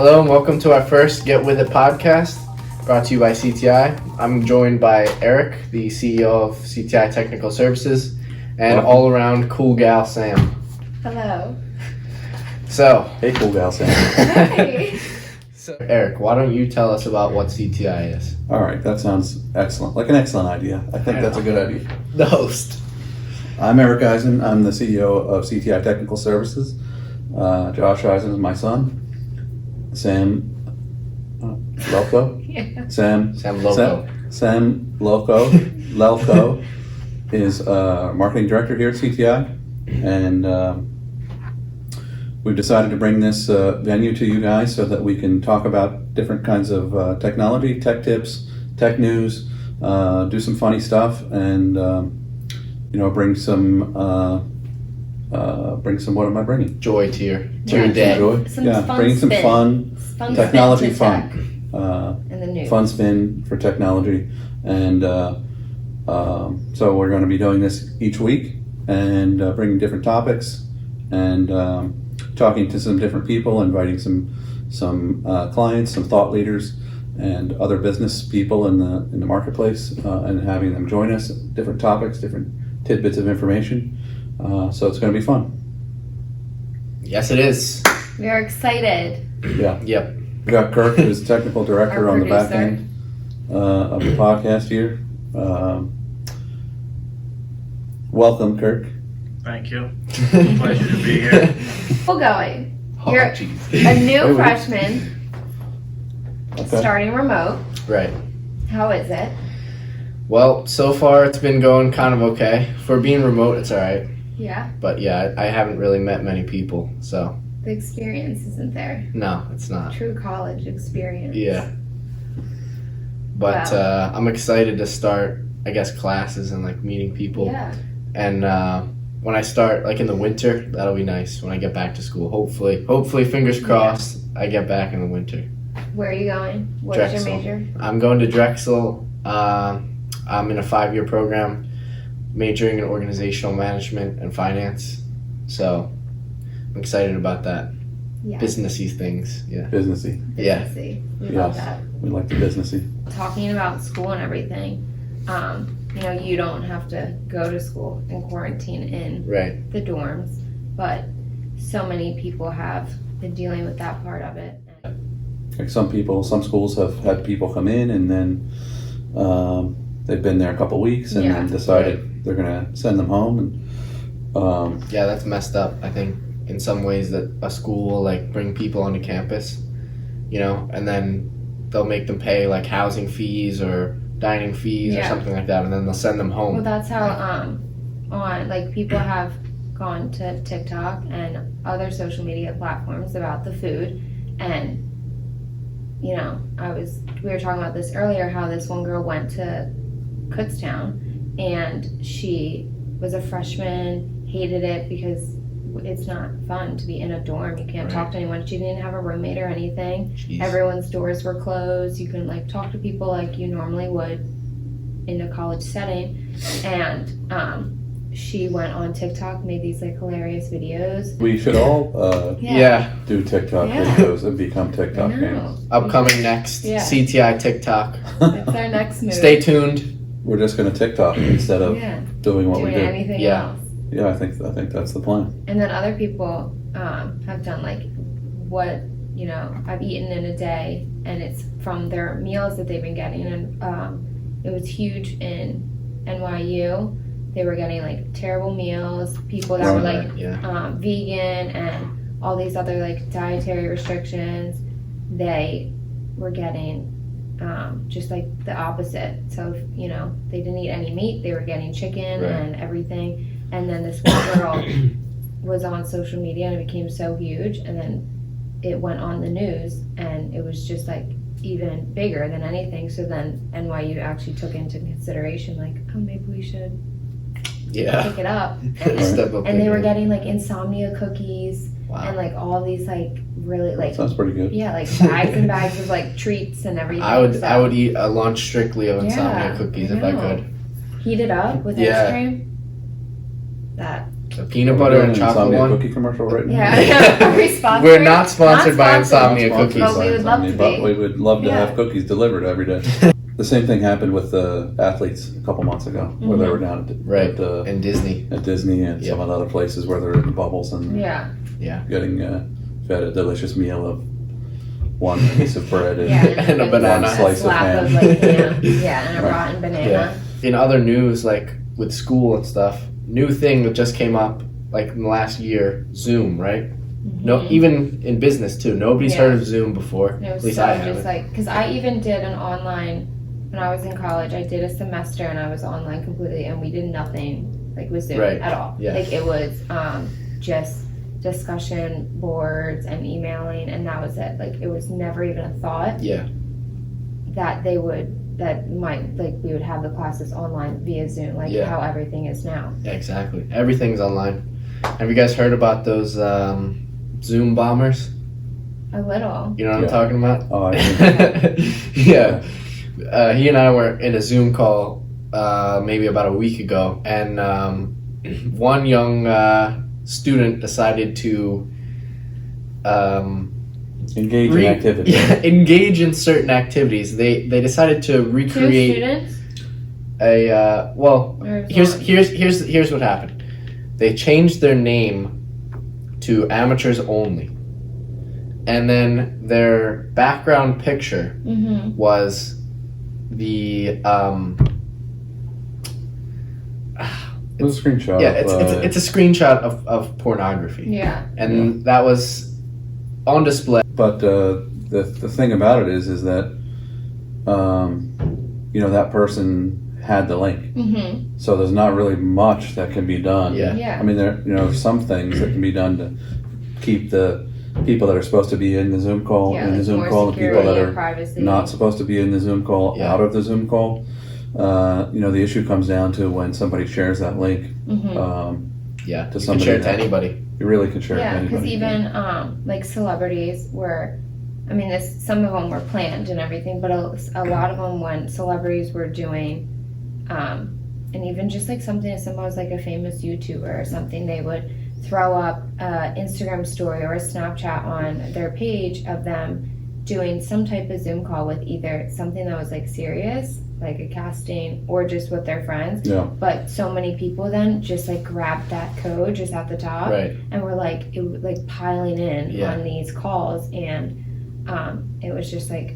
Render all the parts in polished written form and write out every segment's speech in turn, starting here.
Hello and welcome to our first Get With It podcast, brought to you by CTI. I'm joined by Eric, the CEO of CTI Technical Services, and all-around cool gal Sam. Hello. So, hey, cool gal Sam. Hi. So, Eric, why don't you tell us about what CTI is? All right, that sounds excellent. Like an excellent idea. I think that's a good idea. The host. I'm Eric Eisen. I'm the CEO of CTI Technical Services. Josh Eisen is my son. Sam Loco. Yeah. Sam Loco. Sam Loco. Lelco is marketing director here at CTI, and we've decided to bring this venue to you guys so that we can talk about different kinds of technology, tech tips, tech news, do some funny stuff, and bring some. What am I bringing? Joy to your day. Joy. Bringing some fun technology fun. And the news. Fun spin for technology, and so we're going to be doing this each week and bringing different topics and talking to some different people, inviting some clients, some thought leaders, and other business people in the marketplace, and having them join us. Different topics, different tidbits of information. So it's going to be fun. Yes, it is. We are excited. Yeah. Yep. We got Kirk, who's technical director on the back end of the podcast here. Welcome, Kirk. Thank you. Pleasure to be here. Well, going. Oh, You're geez. a new freshman, Okay. starting remote. Right. How is it? Well, so far it's been going kind of okay. For being remote, it's all right. Yeah. But yeah, I haven't really met many people, so The experience isn't there. no, it's not. True college experience. Yeah. But Wow. I'm excited to start, I guess, classes and like meeting people. Yeah. And when I start, like in the winter, that'll be nice when I get back to school. Hopefully, fingers crossed, I get back in the winter. Where are you going? What is Drexel. your major? I'm going to Drexel. I'm in a 5-year program, majoring in organizational management and finance. So I'm excited about that. Yeah. Businessy things. Yeah. Businessy. Yeah. Businessy. We love Yes. that. We like the businessy. Talking about school and everything, you don't have to go to school and quarantine in Right. the dorms, but so many people have been dealing with that part of it. Like some schools have had people come in and then they've been there a couple weeks and then decided they're going to send them home. And Yeah, that's messed up. I think in some ways that a school will like bring people onto campus, and then they'll make them pay like housing fees or dining fees or something like that, and then they'll send them home. Well, that's how people have gone to TikTok and other social media platforms about the food, and we were talking about this earlier, how this one girl went to Kutztown and she was a freshman, hated it because it's not fun to be in a dorm. You can't talk to anyone. She didn't have a roommate or anything. Jeez. Everyone's doors were closed. You couldn't talk to people like you normally would in a college setting. And she went on TikTok, made these hilarious videos. we should all Yeah. do TikTok Yeah. videos and become I TikTok know. fans. Upcoming next, Yeah. CTI TikTok. That's our next move. Stay tuned. We're just going to TikTok instead of doing what doing we do. anything Yeah. else. Yeah, I think that's the plan. And then other people have done what I've eaten in a day, and it's from their meals that they've been getting. And it was huge in NYU. They were getting terrible meals. People that were vegan and all these other dietary restrictions. They were getting just the opposite. So they didn't eat any meat. They were getting chicken and everything. And then this one girl was on social media and it became so huge, and then it went on the news and it was just even bigger than anything. So then NYU actually took into consideration maybe we should pick it up. Step up And they were in. getting insomnia cookies and all these really Sounds pretty good. bags and bags of treats and everything. I would eat a lunch strictly of insomnia Yeah, cookies I if I know. could. Heat it up with Yeah. ice cream. That The peanut We're butter doing and an chocolate Insomnia one. cookie commercial right now. Yeah, are we sponsored? We're not sponsored by Insomnia Not sponsored Cookies. But we by would love to Insomnia, be. but we would love to Yeah. have cookies delivered every day. The same thing happened with the athletes a couple months ago, where they were down Right. at And Disney. Disney and some of the other places where they're in the bubbles and Yeah. getting fed a delicious meal of one piece of bread and Yeah. And a banana. One slice of slap ham. of like ham. Yeah, and a Right. rotten banana. Yeah. In other news, like with school and stuff, new thing that just came up like in the last year, Zoom, right? No, even in business too. Nobody's Yeah. heard of Zoom before. And it At was least so I haven't. just like, because I even did an online, when I was in college, I did a semester and I was online completely and we did nothing like with Zoom Right. at all. Yeah. Like it was just discussion boards and emailing and that was it. Like it was never even a thought Yeah. that we would have the classes online via Zoom, like Yeah. how everything is now. Yeah, exactly. Everything's online. Have you guys heard about those Zoom bombers? A little. You know what Yeah. I'm talking about? Oh, Yeah. He and I were in a Zoom call maybe about a week ago, and one young student decided to engage in activity. engage in certain activities. They decided to Two recreate students? a well. Or Here's what happened. They changed their name to amateurs only, and then their background picture Mm-hmm. was the It was a screenshot. yeah, of, it's a screenshot of pornography, Yeah. and that was on display. But the thing about it is that that person had the link, Mm-hmm. so there's not really much that can be done. Yeah. Yeah. I mean, there's some things that can be done to keep the people that are supposed to be in the Zoom call Yeah, in the like Zoom more call, and people security that and are privacy. not supposed to be in the Zoom call Yeah. out of the Zoom call. The issue comes down to when somebody shares that link. Mm-hmm. Yeah, To you can somebody share it to that- anybody. You really can share it to Yeah, because anybody. even like celebrities were, I mean, some of them were planned and everything, but a lot of them when celebrities were doing, and even just like something as simple as like a famous YouTuber or something, they would throw up an Instagram story or a Snapchat on their page of them doing some type of Zoom call with either something that was like serious, like a casting, or just with their friends. Yeah. But so many people then just like grabbed that code just at the top Right. and were like it was like piling in Yeah. on these calls, and it was just like,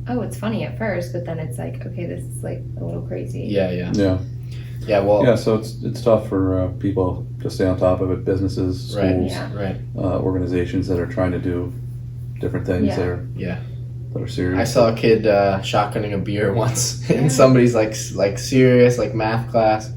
oh, it's funny at first, but then it's like, okay, this is like a little crazy. Yeah. Yeah. Well. Yeah, so it's tough for people to stay on top of it. Businesses, Right. schools, Yeah. Right. organizations that are trying to do different things Yeah. that are serious. I saw a kid shotgunning a beer once Yeah. in somebody's like serious like math class.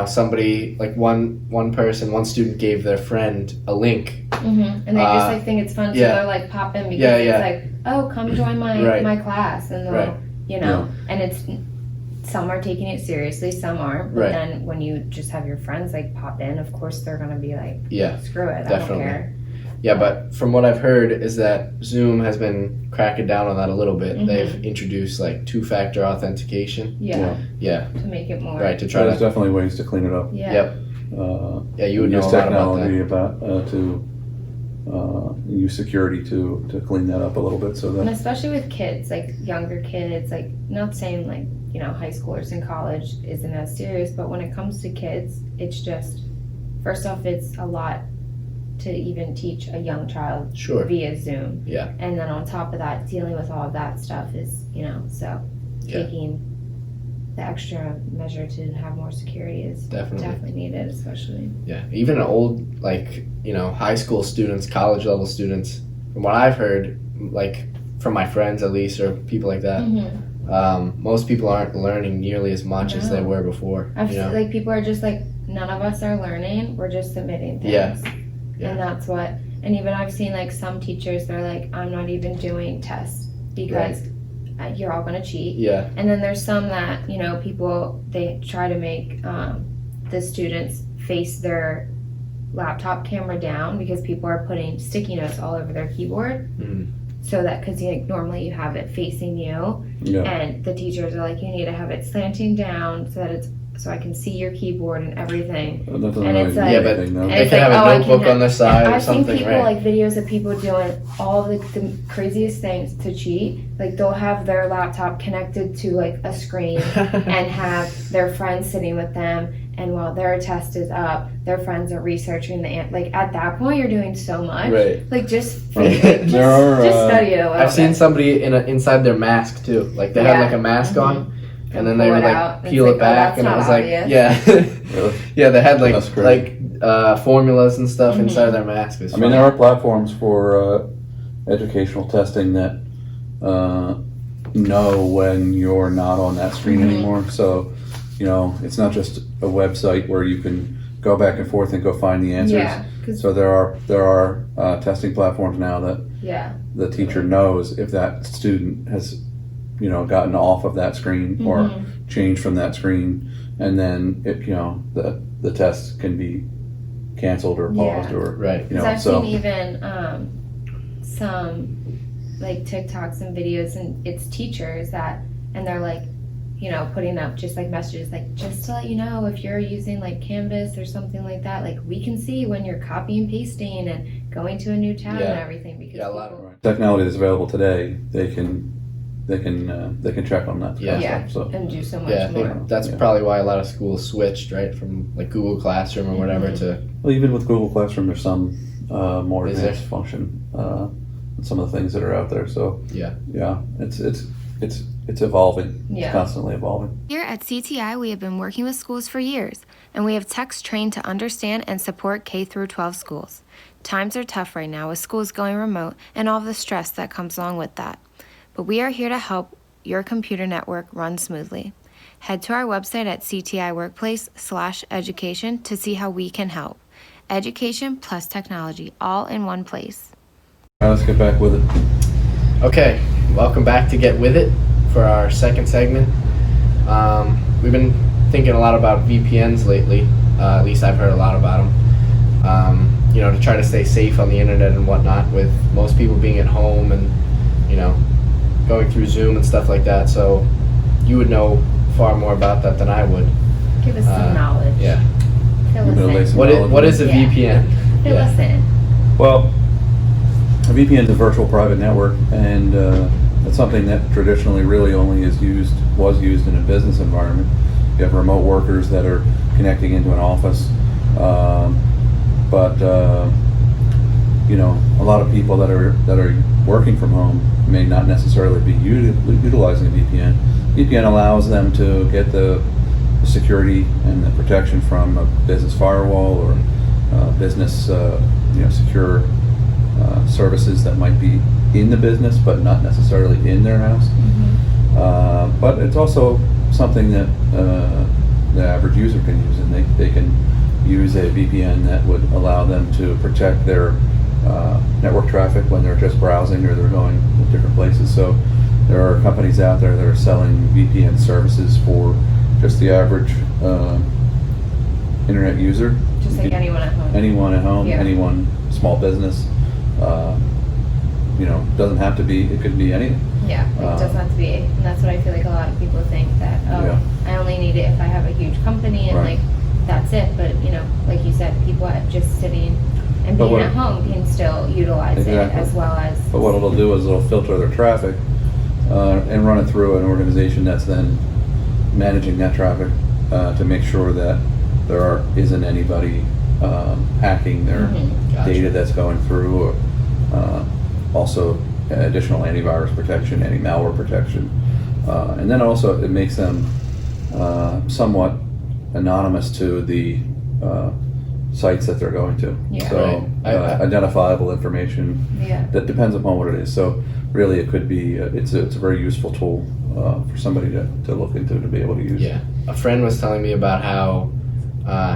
Somebody like one student gave their friend a link. And they just like think it's fun, so yeah. they're like pop in because Yeah, it's yeah. like, oh, come join my Right. my class, and they'll Right. and it's some are taking it seriously, some aren't. But Right. then when you just have your friends like pop in, of course they're gonna be like, Yeah. screw it, I Definitely. don't care. Yeah, but from what I've heard is that Zoom has been cracking down on that a little bit. Mhm. They've introduced like 2-factor authentication. Yeah, Yeah. to make it more Right. To try There's to. definitely ways to clean it up. Yeah. Yep. Yeah, you would know a Use lot about that. technology to use security to clean that up a little bit, so And that especially with kids, like younger kids, like not saying like, high schoolers in college isn't as serious, but when it comes to kids, it's just, first off, it's a lot to even teach a young child Sure. via Zoom. Yeah. And then on top of that, dealing with all of that stuff is, so Yeah. taking the extra measure to have more security is Definitely. definitely needed, especially. Yeah. Even old high school students, college level students. From what I've heard, like from my friends at least, or people like that. Most people aren't learning nearly as much as they No. were before. I've like people are just like, none of us are learning, we're just submitting things. Yeah. Yeah. And that's what, and even I've seen like some teachers, they're like, I'm not even doing tests because you're all gonna cheat. Yeah. And then there's some that, people, they try to make the students face their laptop camera down because people are putting sticky notes all over their keyboard. Mhm. So that, because normally you have it facing you, yeah. and the teachers are like, you need to have it slanting down so that it's so I can see your keyboard and everything. Nothing And really it's like- Yeah, but anything, no. and they it's can like, have oh, I a can notebook have- on their side or I've seen something, people, right? like videos of people doing all the craziest things to cheat. Like they'll have their laptop connected to like a screen and have their friends sitting with them, and while their test is up, their friends are researching like at that point you're doing so much. Right. Like just Right. just, There are, just study it a little I've seen bit. somebody inside their mask too. Like they had Yeah. like a mask on, and then they pull would it like out, and peel it's it like, oh, back, that's and it not was obvious. like, yeah, Really? yeah. They had That's great. formulas and stuff Mhm. inside their mask. It was I mean, funny. there are platforms for educational testing that know when you're not on that screen Mhm. anymore. So, you know, it's not just a website where you can go back and forth and go find the answers. Yeah, 'cause- So there are testing platforms now that yeah. the teacher knows if that student has, you know, gotten off of that screen or Mhm. changed from that screen, and then it, you know, the test can be canceled or paused Yeah. or Right. you know. Because I've So seen even some like TikToks and videos, and it's teachers and they're like, you know, putting up just like messages like, just to let you know, if you're using like Canvas or something like that, like we can see when you're copy and pasting and going to a new tab Yeah. and everything, because Yeah, a lot people, technology that's available today, they can check on that kind of Yeah. stuff. So and do so much Yeah, I more. think that's Yeah. probably why a lot of schools switched, right, from like Google Classroom or whatever Mhm. to. well, even with Google Classroom, there's some more Is there? advanced function in some of the things that are out there. So Yeah. it's evolving. Yeah. It's constantly evolving. Here at CTI, we have been working with schools for years, and we have techs trained to understand and support K through 12 schools. Times are tough right now with schools going remote and all the stress that comes along with that. But we are here to help your computer network run smoothly. Head to our website at ctiworkplace/education to see how we can help. Education plus technology, all in one place. All right, let's get back with it. Okay, welcome back to Get With It for our second segment. We've been thinking a lot about VPNs lately. At least I've heard a lot about them. You know, to try to stay safe on the internet and whatnot, with most people being at home and, you know, going through Zoom and stuff like that. So you would know far more about that than I would. Give us some knowledge. Yeah. Fill You're gonna lay us in. some What knowledge is a Yeah. VPN? Fill Yeah. us in. Well, a VPN is a virtual private network, and it's something that traditionally really only was used in a business environment. You have remote workers that are connecting into an office, but you know, a lot of people that are working from home may not necessarily be utilizing a VPN. VPN allows them to get the security and the protection from a business firewall or business secure services that might be in the business but not necessarily in their house. But it's also something that the average user can use, and they can use a VPN that would allow them to protect their network traffic when they're just browsing or they're going to different places. So there are companies out there that are selling VPN services for just the average internet user. Just like anyone at home. Anyone at home, Yeah. anyone, small business. You know, doesn't have to be, it could be anything. Yeah, it doesn't have to be, and that's what I feel like a lot of people think, that, oh, Yeah. I only need it if I have a huge company and Right. like, that's it. But, you know, like you said, people just sitting and But being what- at home can still utilize Exactly. it as well as. But what it'll do is it'll filter their traffic and run it through an organization that's then managing that traffic to make sure that there isn't anybody hacking their Mhm. Gotcha. data that's going through, or also additional antivirus protection, anti-malware protection. And then also it makes them somewhat anonymous to the sites that they're going to. Yeah. So Right. identifiable information Yeah. that depends upon what it is. So really it could be, it's a very useful tool for somebody to look into, to be able to use. Yeah, a friend was telling me about how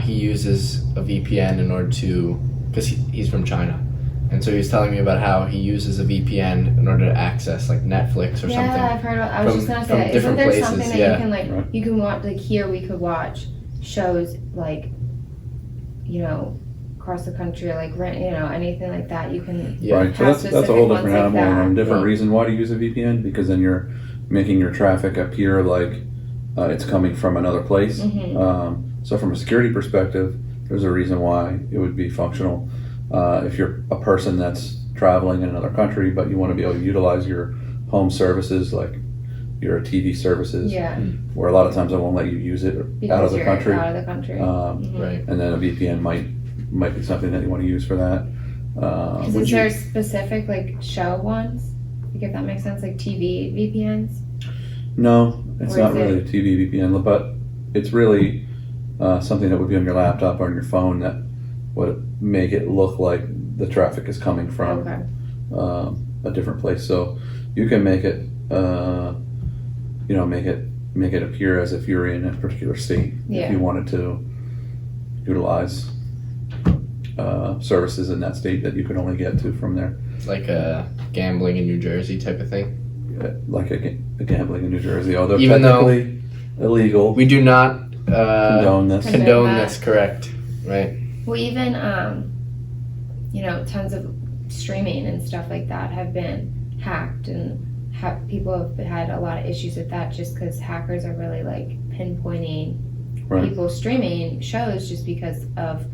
he uses a VPN in order to, because he's from China, and so he was telling me about how he uses a VPN in order to access like Netflix or Yeah, something. I've heard. I was From- just gonna from say, isn't different there places, something that yeah. you can like, Right. you can watch, like here we could watch shows like, you know, across the country, like rent, you know, anything like that. You can. Yeah. Right, so have that's a specific whole ones different like animal that. and a different Right. reason why to use a VPN, because then you're making your traffic appear like it's coming from another place. So from a security perspective, there's a reason why it would be functional. If you're a person that's traveling in another country, but you want to be able to utilize your home services, like your TV services, where a lot of times I won't let you use it out of the country. Right. And then a VPN might be something that you want to use for that. Is there specific like show ones? Like if that makes sense, like TV VPNs? No, it's Or not is really a TV VPN, but it's really something that would be on your laptop or on your phone that would make it look like the traffic is coming from a different place. So you can make it, make it appear as if you're in a particular state. If you wanted to utilize services in that state that you could only get to from there. Like a gambling in New Jersey type of thing? Like a gambling in New Jersey, although Even technically illegal. We do not condone this. Condone this, correct. Right. Well, even, tons of streaming and stuff like that have been hacked, and people have had a lot of issues with that just because hackers are really like pinpointing people streaming shows just because of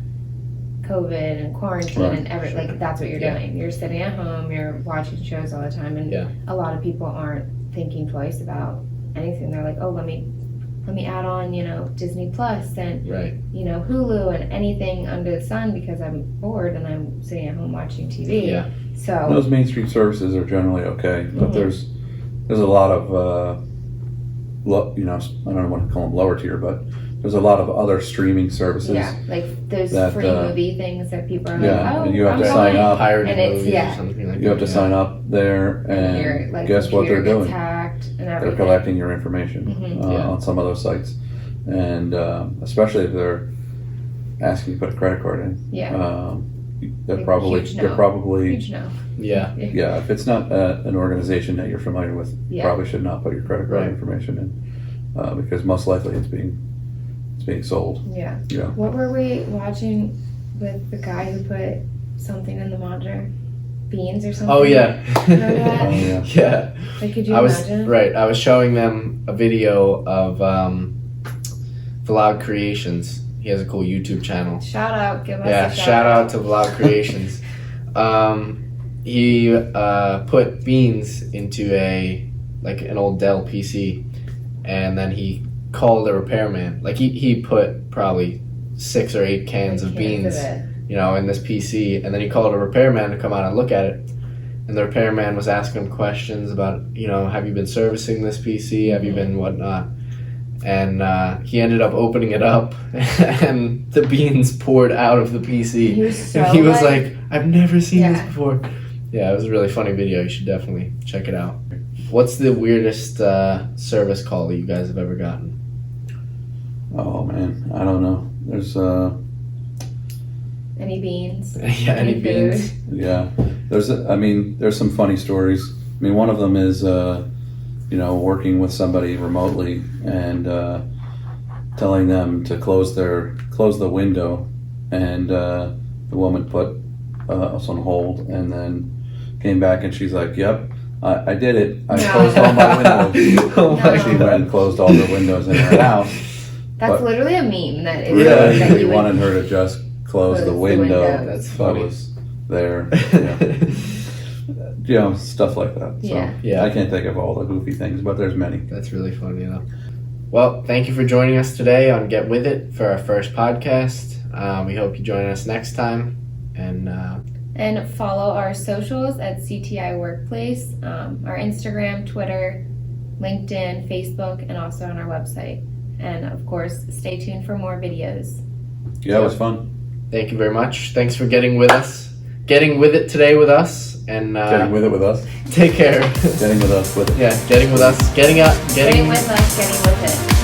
COVID and quarantine and like that's what you're doing. You're sitting at home, you're watching shows all the time, and a lot of people aren't thinking twice about anything. They're like, oh, let me add on, Disney Plus and Hulu and anything under the sun because I'm bored and I'm sitting at home watching TV. Yeah. So those mainstream services are generally okay, but there's a lot of I don't want to call them lower tier, but there's a lot of other streaming services. Yeah, like those free movie things that people are and you have to sign up. Pirated and movies or something like that. You have to sign up there, and like, guess what they're doing? Hacked and they're collecting your information on some of those sites, and especially if they're asking you to put a credit card in. They're probably huge no. Yeah, if it's not an organization that you're familiar with, you probably should not put your credit card information in, because most likely it's being sold. Yeah. What were we watching with the guy who put something in the monitor? Beans or something? Oh yeah. Remember that? Yeah. Like, could you imagine? I was showing them a video of Vlog Creations. He has a cool YouTube channel. Shout out, give us a shout out to Vlog Creations. He put beans into an old Dell PC, and then he called a repairman. Like he put probably 6 or 8 cans of beans, in this PC, and then he called a repairman to come out and look at it. And the repairman was asking him questions about, have you been servicing this PC? Have you been whatnot? And he ended up opening it up, and the beans poured out of the PC. He was like, I've never seen this before. Yeah, it was a really funny video. You should definitely check it out. What's the weirdest service call that you guys have ever gotten? Oh man, I don't know. There's any beans? Any beans? Yeah, there's some funny stories. I mean, one of them is working with somebody remotely and telling them to close the window, and the woman put us on hold and then came back and she's like, "Yep, I did it. I closed all my windows." She went and closed all the windows in her house. That's literally a meme. That is that you wanted her to just close the window. That's funny. That was there. Stuff like that. So, I can't think of all the goofy things, but there's many. That's really funny, Well, thank you for joining us today on Get With It for our first podcast. We hope you join us next time. And follow our socials at CTI Workplace, our Instagram, Twitter, LinkedIn, Facebook, and also on our website. And of course, stay tuned for more videos. Yeah, it was fun. Thank you very much. Thanks for getting with it today with us. And getting with it with us. Take care. Getting with us with it. Yeah, getting with us. Getting with us, getting with it.